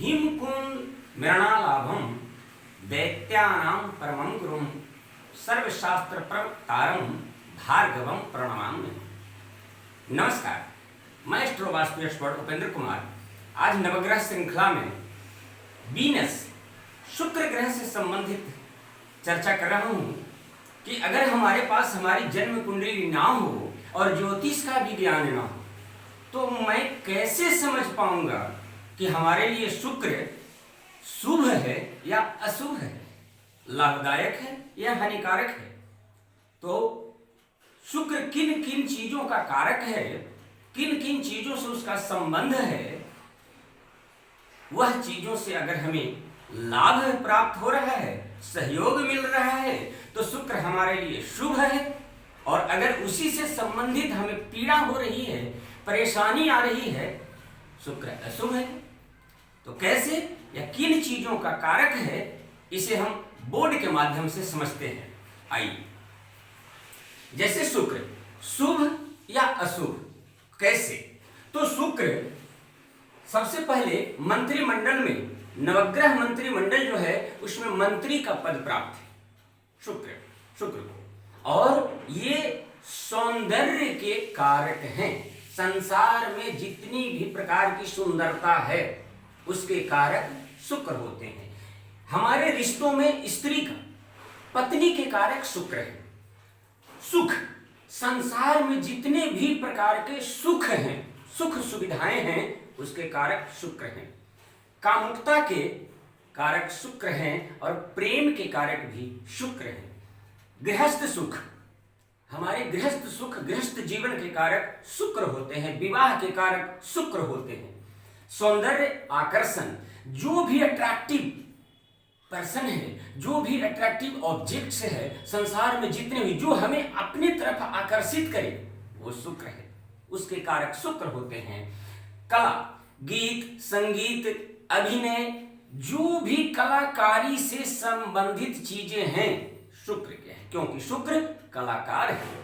हिमकुंड मृणालाभम दैत्यानां परमं गुरुं सर्वशास्त्र प्रवक्तारं भार्गवं प्रणमामि। नमस्कार, मैं एस्ट्रो वास्तु एक्सपर्ट उपेंद्र कुमार आज नवग्रह श्रृंखला में वीनस शुक्र ग्रह से संबंधित चर्चा कर रहा हूँ कि अगर हमारे पास हमारी जन्म कुंडली ना हो और ज्योतिष का भी ज्ञान ना हो तो मैं कैसे समझ पाऊंगा कि हमारे लिए शुक्र शुभ है या अशुभ है, लाभदायक है या हानिकारक है। तो शुक्र किन किन चीजों का कारक है, किन किन चीजों से उसका संबंध है, वह चीजों से अगर हमें लाभ प्राप्त हो रहा है, सहयोग मिल रहा है तो शुक्र हमारे लिए शुभ है। और अगर उसी से संबंधित हमें पीड़ा हो रही है, परेशानी आ रही है, शुक्र अशुभ है। तो कैसे या किन चीजों का कारक है, इसे हम बोर्ड के माध्यम से समझते हैं। आइए, जैसे शुक्र शुभ या अशुभ कैसे, तो शुक्र सबसे पहले मंत्रिमंडल में, नवग्रह मंत्रिमंडल जो है उसमें मंत्री का पद प्राप्त है शुक्र को, और ये सौंदर्य के कारक हैं। संसार में जितनी भी प्रकार की सुंदरता है उसके कारक शुक्र होते हैं। हमारे रिश्तों में स्त्री का, पत्नी के कारक शुक्र है। सुख, संसार में जितने भी प्रकार के सुख हैं, सुख सुविधाएं हैं, उसके कारक शुक्र हैं। कामुकता के कारक शुक्र हैं और प्रेम के कारक भी शुक्र हैं। गृहस्थ सुख, हमारे गृहस्थ सुख, गृहस्थ जीवन के कारक शुक्र होते हैं। विवाह के कारक शुक्र होते हैं। सौंदर्य, आकर्षण, जो भी अट्रैक्टिव पर्सन है, जो भी अट्रैक्टिव ऑब्जेक्ट्स है संसार में, जितने भी जो हमें अपनी तरफ आकर्षित करे, वो शुक्र है, उसके कारक शुक्र होते हैं। कला, गीत, संगीत, अभिनय, जो भी कलाकारी से संबंधित चीजें हैं शुक्र के हैं, क्योंकि शुक्र कलाकार है।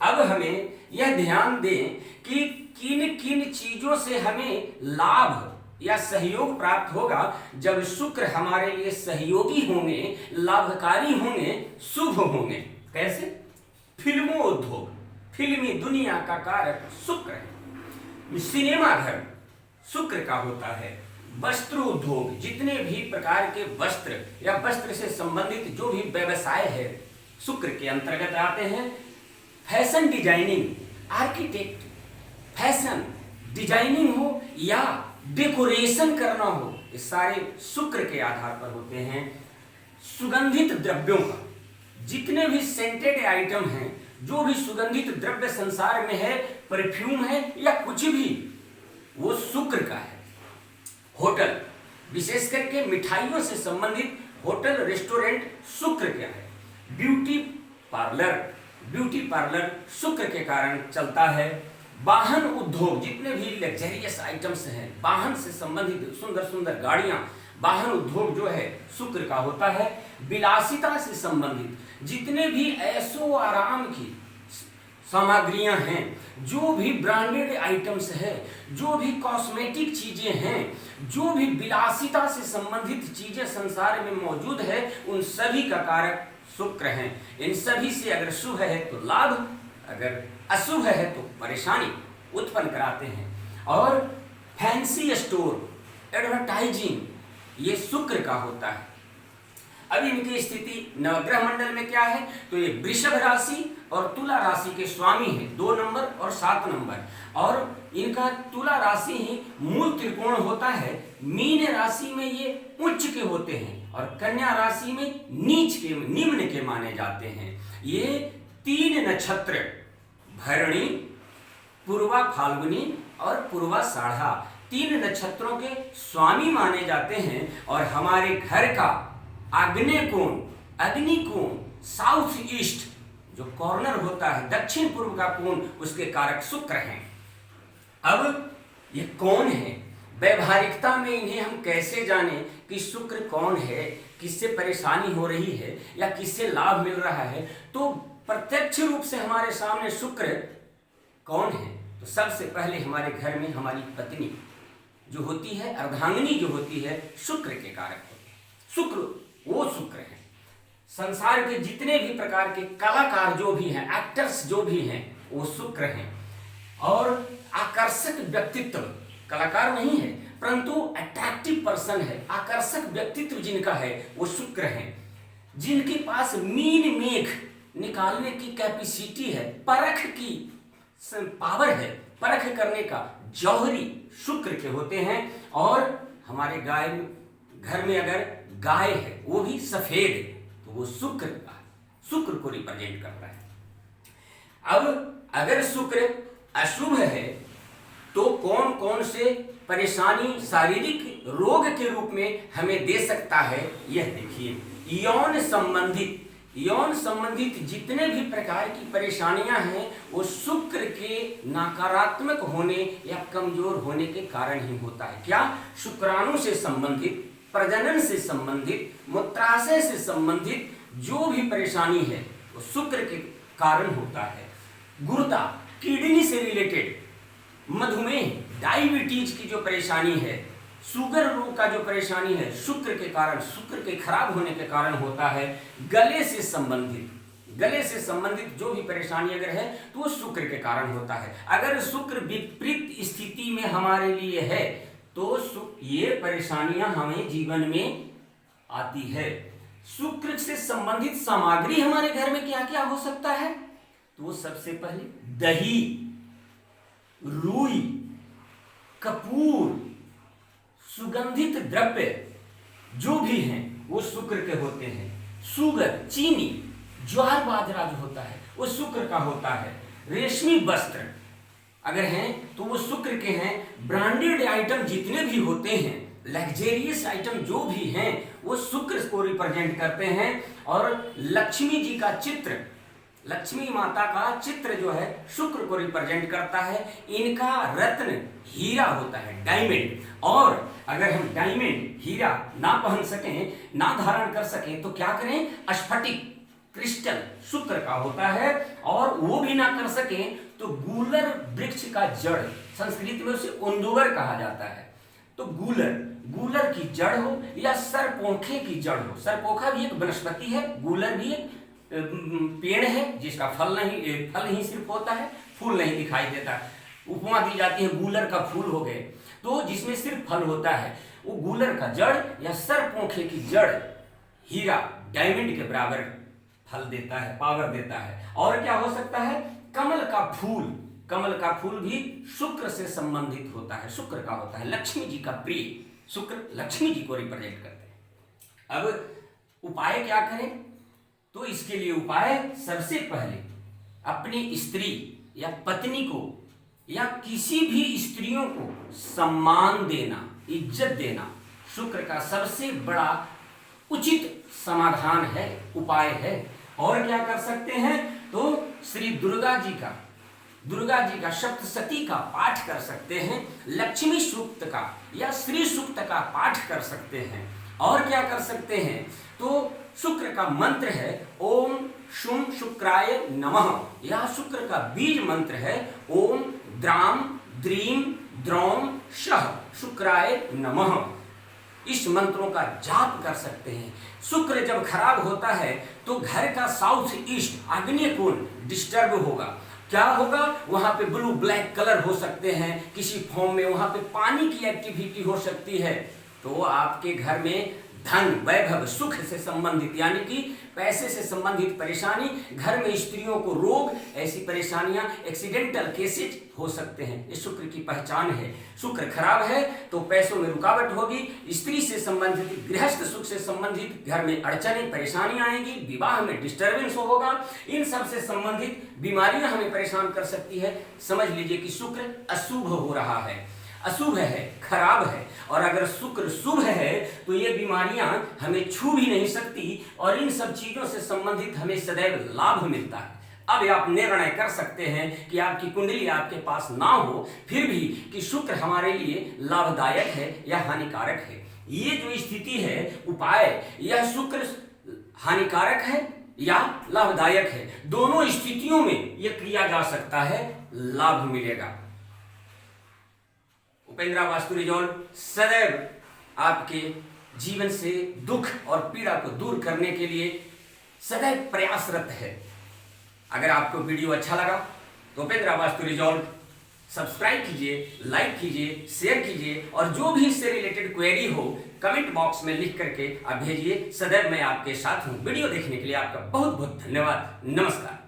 अब हमें यह ध्यान दें कि किन किन चीजों से हमें लाभ या सहयोग प्राप्त होगा। जब शुक्र हमारे लिए सहयोगी होंगे, लाभकारी होंगे, शुभ होंगे। कैसे? फिल्मोद्योग, फिल्मी दुनिया का कारक शुक्र है। सिनेमा घर शुक्र का होता है। वस्त्र उद्योग, जितने भी प्रकार के वस्त्र या वस्त्र से संबंधित जो भी व्यवसाय है शुक्र के अंतर्गत आते हैं। Fashion designing, architect, fashion designing हो या डेकोरेशन करना हो, ये सारे शुक्र के आधार पर होते हैं। सुगंधित द्रव्यों का, जितने भी सेंटेड आइटम हैं, जो भी सुगंधित द्रव्य संसार में है, परफ्यूम है या कुछ भी, वो शुक्र का है। होटल, विशेष करके मिठाइयों से संबंधित होटल, रेस्टोरेंट शुक्र का है। ब्यूटी पार्लर शुक्र के कारण चलता है। वाहन उद्योग, जितने भी लग्जरियस आइटम्स हैं, वाहन से संबंधित सुंदर सुंदर गाड़ियां, वाहन उद्योग जो है शुक्र का होता है। विलासिता से संबंधित जितने भी ऐशो आराम की सामग्रियां हैं, जो भी ब्रांडेड आइटम्स है, जो भी कॉस्मेटिक चीजें हैं, जो भी विलासिता से संबंधित चीजें संसार में मौजूद है, उन सभी का कारक शुक्र हैं। इन सभी से अगर शुभ है तो लाभ, अगर अशुभ है तो परेशानी उत्पन्न कराते हैं। और फैंसी स्टोर, एडवर्टाइजिंग, ये शुक्र का होता है। अब इनकी स्थिति नवग्रह मंडल में क्या है, तो ये वृषभ राशि और तुला राशि के स्वामी हैं, 2 नंबर और 7 नंबर। और इनका तुला राशि ही मूल त्रिकोण होता है। मीन राशि में ये उच्च के होते हैं और कन्या राशि में नीच के, निम्न के माने जाते हैं। ये 3 नक्षत्र, भरणी, पूर्वा फाल्गुनी और पूर्वा साढ़ा, 3 नक्षत्रों के स्वामी माने जाते हैं। और हमारे घर का आग्नेय कोण, अग्नि कोण, साउथ ईस्ट जो कॉर्नर होता है, दक्षिण पूर्व का कोण, उसके कारक शुक्र हैं। अब ये कौन है, व्यवहारिकता में इन्हें हम कैसे जाने कि शुक्र कौन है, किससे परेशानी हो रही है या किससे लाभ मिल रहा है। तो प्रत्यक्ष रूप से हमारे सामने शुक्र कौन है, तो सबसे पहले हमारे घर में हमारी पत्नी, जो होती है, अर्धांगिनी जो होती है, शुक्र के कारक होते हैं। शुक्र वो शुक्र है। संसार के जितने भी प्रकार के कलाकार जो भी हैं, एक्टर्स जो भी हैं, वो शुक्र हैं। और आकर्षक व्यक्तित्व, कलाकार नहीं है परंतु अट्रैक्टिव पर्सन है, आकर्षक व्यक्तित्व जिनका है वो शुक्र है। जिनके पास मीन मेघ निकालने की कैपेसिटी है, परख की पावर है, परख करने का जौहरी शुक्र के होते हैं। और हमारे गाय घर में अगर गाय है वो भी सफेद, तो वो शुक्र को रिप्रेजेंट करता है। अब अगर शुक्र अशुभ है तो कौन कौन से परेशानी शारीरिक रोग के रूप में हमें दे सकता है, यह देखिए। यौन संबंधित जितने भी प्रकार की परेशानियां हैं वो शुक्र के नकारात्मक होने या कमजोर होने के कारण ही होता है। क्या? शुक्राणु से संबंधित, प्रजनन से संबंधित, मूत्राशय से संबंधित जो भी परेशानी है वो शुक्र के कारण होता है। गुर्दा, किडनी से रिलेटेड, मधुमेह, डायबिटीज की जो परेशानी है, शुगर रोग का जो परेशानी है, शुक्र के कारण, शुक्र के खराब होने के कारण होता है। गले से संबंधित जो भी परेशानी अगर है तो वो शुक्र के कारण होता है। अगर शुक्र विपरीत स्थिति में हमारे लिए है तो ये परेशानियां हमें जीवन में आती है। शुक्र से संबंधित सामग्री हमारे घर में क्या क्या हो सकता है? तो सबसे पहले दही, रुई, कपूर, सुगंधित द्रव्य जो भी हैं वो शुक्र के होते हैं। शुगर, चीनी, ज्वार बाजरा जो होता है वो शुक्र का होता है। रेशमी वस्त्र अगर हैं तो वो शुक्र के हैं। ब्रांडेड आइटम जितने भी होते हैं, लग्जेरियस आइटम जो भी हैं वो शुक्र को रिप्रेजेंट करते हैं। और लक्ष्मी जी का चित्र, लक्ष्मी माता का चित्र जो है शुक्र को रिप्रेजेंट करता है। इनका रत्न हीरा होता है, डायमंड। और अगर हम डायमंड, हीरा ना पहन सकें, ना धारण कर सकें तो क्या करें? स्फटिक, क्रिस्टल शुक्र का होता है। और वो भी ना कर सकें तो गूलर वृक्ष का जड़, संस्कृत में उसे उंदुवर कहा जाता है, तो गूलर की जड़ हो या सरपोखे की जड़ हो। सरपोखा भी एक वनस्पति है, गूलर भी एक पेड़ है जिसका फल ही सिर्फ होता है, फूल नहीं दिखाई देता। उपमा दी जाती है गूलर का फूल हो गए, तो जिसमें सिर्फ फल होता है वो गूलर का जड़ या सरपोखे की जड़ हीरा, डायमंड के बराबर फल देता है, पावर देता है। और क्या हो सकता है? कमल का फूल भी शुक्र से संबंधित होता है, शुक्र का होता है। लक्ष्मी जी का प्रिय, शुक्र लक्ष्मी जी को रिप्रेजेंट करते हैं। अब उपाय क्या करें? तो इसके लिए उपाय सबसे पहले अपनी स्त्री या पत्नी को या किसी भी स्त्रियों को सम्मान देना, इज्जत देना शुक्र का सबसे बड़ा उचित समाधान है, उपाय है। और क्या कर सकते हैं? तो श्री दुर्गा जी का सप्तशती का पाठ कर सकते हैं, लक्ष्मी सूक्त का या श्री सूक्त का पाठ कर सकते हैं। और क्या कर सकते हैं? तो शुक्र का मंत्र है ओम शुम शुक्राय नमः, यह शुक्र का बीज मंत्र है ओम द्राम द्रीम द्रौम शह शुक्राय नमः। इस मंत्रों का जाप कर सकते हैं। शुक्र जब खराब होता है तो घर का साउथ ईस्ट, आग्नेय कोण डिस्टर्ब होगा। क्या होगा? वहां पे ब्लू ब्लैक कलर हो सकते हैं किसी फॉर्म में, वहां पे पानी की एक्टिविटी हो सकती है। तो आपके घर में धन, वैभव, सुख से संबंधित यानी कि पैसे से संबंधित परेशानी, घर में स्त्रियों को रोग, ऐसी परेशानियां, एक्सीडेंटल केसेस हो सकते हैं। ये शुक्र की पहचान है। शुक्र खराब है तो पैसों में रुकावट होगी, स्त्री से संबंधित, गृहस्थ सुख से संबंधित घर में अड़चने, परेशानियां आएंगी, विवाह में डिस्टर्बेंस होगा। इन सब से संबंधित बीमारियां हमें परेशान कर सकती है। समझ लीजिए कि शुक्र अशुभ हो रहा है, अशुभ है, खराब है। और अगर शुक्र शुभ है तो ये बीमारियां हमें छू भी नहीं सकती और इन सब चीजों से संबंधित हमें सदैव लाभ मिलता है। अब आप निर्णय कर सकते हैं कि आपकी कुंडली आपके पास ना हो फिर भी कि शुक्र हमारे लिए लाभदायक है या हानिकारक है। ये जो स्थिति है, उपाय, यह शुक्र हानिकारक है या लाभदायक है, दोनों स्थितियों में यह किया जा सकता है, लाभ मिलेगा। उपेंद्रा वास्तु रिजॉल्व सदैव आपके जीवन से दुख और पीड़ा को दूर करने के लिए सदैव प्रयासरत है। अगर आपको वीडियो अच्छा लगा तो उपेंद्रा वास्तु रिजॉल्व सब्सक्राइब कीजिए, लाइक कीजिए, शेयर कीजिए और जो भी इससे रिलेटेड क्वेरी हो कमेंट बॉक्स में लिख करके आप भेजिए। सदैव मैं आपके साथ हूं। वीडियो देखने के लिए आपका बहुत बहुत धन्यवाद। नमस्कार।